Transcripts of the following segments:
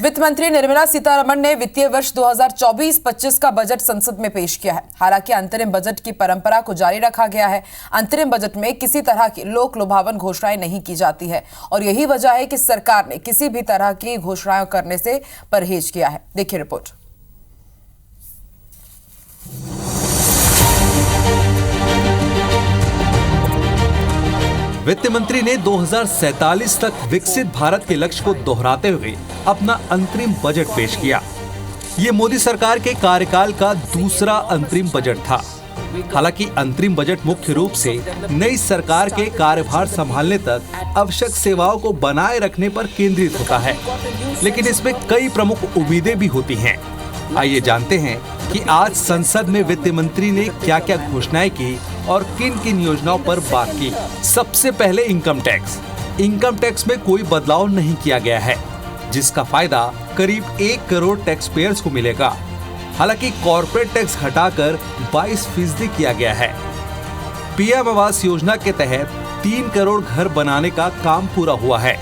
वित्त मंत्री निर्मला सीतारमण ने वित्तीय वर्ष 2024-25 का बजट संसद में पेश किया है। हालांकि अंतरिम बजट की परंपरा को जारी रखा गया है। अंतरिम बजट में किसी तरह की लोक लुभावन घोषणाएं नहीं की जाती है और यही वजह है कि सरकार ने किसी भी तरह की घोषणाएं करने से परहेज किया है। देखिए रिपोर्ट। वित्त मंत्री ने 2047 तक विकसित भारत के लक्ष्य को दोहराते हुए अपना अंतरिम बजट पेश किया। ये मोदी सरकार के कार्यकाल का दूसरा अंतरिम बजट था। हालांकि अंतरिम बजट मुख्य रूप से नई सरकार के कार्यभार संभालने तक आवश्यक सेवाओं को बनाए रखने पर केंद्रित होता है, लेकिन इसमें कई प्रमुख उम्मीदें भी होती हैं। आइए जानते हैं कि आज संसद में वित्त मंत्री ने क्या क्या घोषणाएं की और किन किन योजनाओं पर बात की। सबसे पहले इनकम टैक्स में कोई बदलाव नहीं किया गया है, जिसका फायदा करीब 1 करोड़ टैक्स पेयर्स को मिलेगा। हालांकि कॉर्पोरेट टैक्स घटाकर 22% किया गया है। पीएम आवास योजना के तहत 3 करोड़ घर बनाने का काम पूरा हुआ है।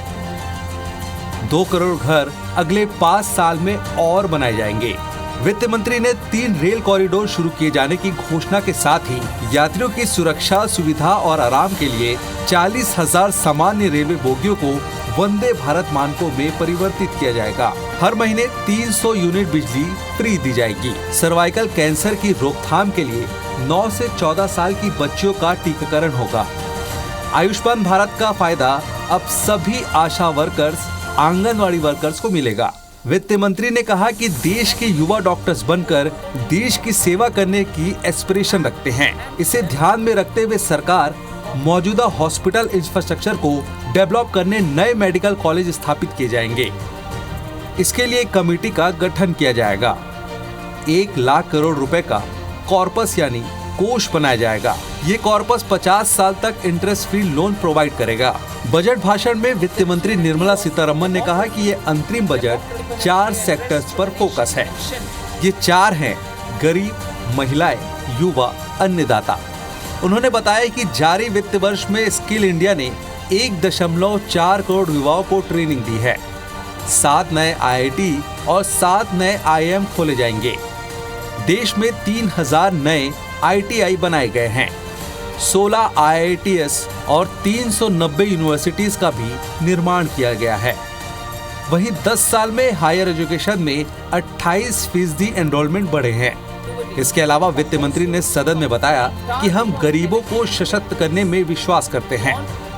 2 करोड़ घर अगले 5 साल में और बनाए जाएंगे। वित्त मंत्री ने 3 रेल कॉरिडोर शुरू किए जाने की घोषणा के साथ ही यात्रियों की सुरक्षा, सुविधा और आराम के लिए 40,000 सामान्य रेलवे बोगियों को वंदे भारत मानकों में परिवर्तित किया जाएगा। हर महीने 300 यूनिट बिजली फ्री दी जाएगी। सर्वाइकल कैंसर की रोकथाम के लिए 9 से 14 साल की बच्चियों का टीकाकरण होगा। आयुष्मान भारत का फायदा अब सभी आशा वर्कर्स, आंगनवाड़ी वर्कर्स को मिलेगा। वित्त मंत्री ने कहा कि देश के युवा डॉक्टर्स बनकर देश की सेवा करने की एस्पिरेशन रखते हैं। इसे ध्यान में रखते हुए सरकार मौजूदा हॉस्पिटल इंफ्रास्ट्रक्चर को डेवलप करने नए मेडिकल कॉलेज स्थापित किए जाएंगे। इसके लिए एक कमेटी का गठन किया जाएगा। 1 लाख करोड़ रुपए का कॉर्पस यानी कोष बनाया जाएगा। ये कॉर्पस 50 साल तक इंटरेस्ट फ्री लोन प्रोवाइड करेगा। बजट भाषण में वित्त मंत्री निर्मला सीतारमण ने कहा कि ये अंतरिम बजट 4 सेक्टर्स पर फोकस है। ये 4 हैं: गरीब, महिलाएं, युवा, अन्नदाता। उन्होंने बताया कि जारी वित्त वर्ष में स्किल इंडिया ने 1.4 करोड़ युवाओं को ट्रेनिंग दी है। 7 नए IIT और 7 नए IIM खोले जाएंगे। देश में 3000 नए ITI बनाए गए हैं। 16 IITs और 390 यूनिवर्सिटीज का भी निर्माण किया गया है। वहीं 10 साल में हायर एजुकेशन में 28% एनरोलमेंट बढ़े हैं। इसके अलावा वित्त मंत्री ने सदन में बताया कि हम गरीबों को सशक्त करने में विश्वास करते हैं।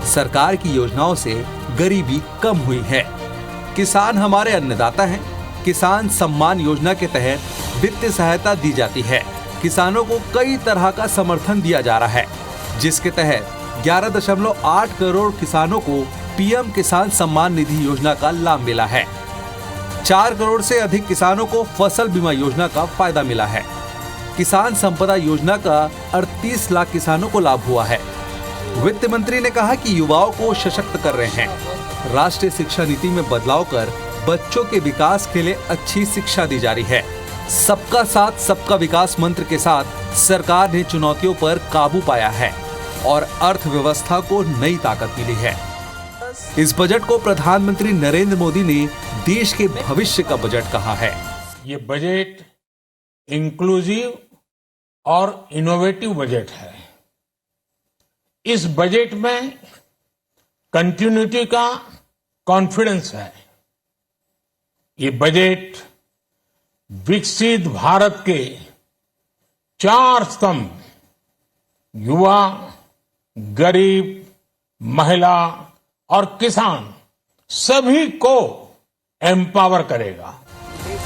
सरकार की योजनाओं से गरीबी कम हुई है। किसान हमारे अन्नदाता हैं। किसान सम्मान योजना के तहत वित्तीय सहायता दी जाती है। किसानों को कई तरह का समर्थन दिया जा रहा है, जिसके तहत 11.8 करोड़ किसानों को पीएम किसान सम्मान निधि योजना का लाभ मिला है। 4 करोड़ से अधिक किसानों को फसल बीमा योजना का फायदा मिला है। किसान संपदा योजना का 38 लाख किसानों को लाभ हुआ है। वित्त मंत्री ने कहा कि युवाओं को सशक्त कर रहे हैं। राष्ट्रीय शिक्षा नीति में बदलाव कर बच्चों के विकास के लिए अच्छी शिक्षा दी जा रही है। सबका साथ सबका विकास मंत्र के साथ सरकार ने चुनौतियों पर काबू पाया है और अर्थव्यवस्था को नई ताकत मिली है। इस बजट को प्रधानमंत्री नरेंद्र मोदी ने देश के भविष्य का बजट कहा है। ये बजट इंक्लूसिव और इनोवेटिव बजट है। इस बजट में कंटिन्यूटी का कॉन्फिडेंस है। ये बजट विकसित भारत के 4 स्तंभ युवा, गरीब, महिला और किसान सभी को एम्पावर करेगा।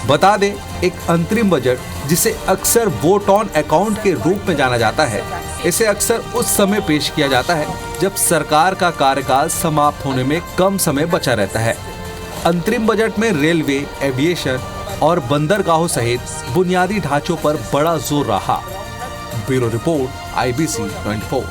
बता दें, एक अंतरिम बजट जिसे अक्सर वोट ऑन अकाउंट के रूप में जाना जाता है, इसे अक्सर उस समय पेश किया जाता है जब सरकार का कार्यकाल समाप्त होने में कम समय बचा रहता है। अंतरिम बजट में रेलवे, एविएशन और बंदरगाहों सहित बुनियादी ढांचों पर बड़ा जोर रहा। Bureau report, IBC 24।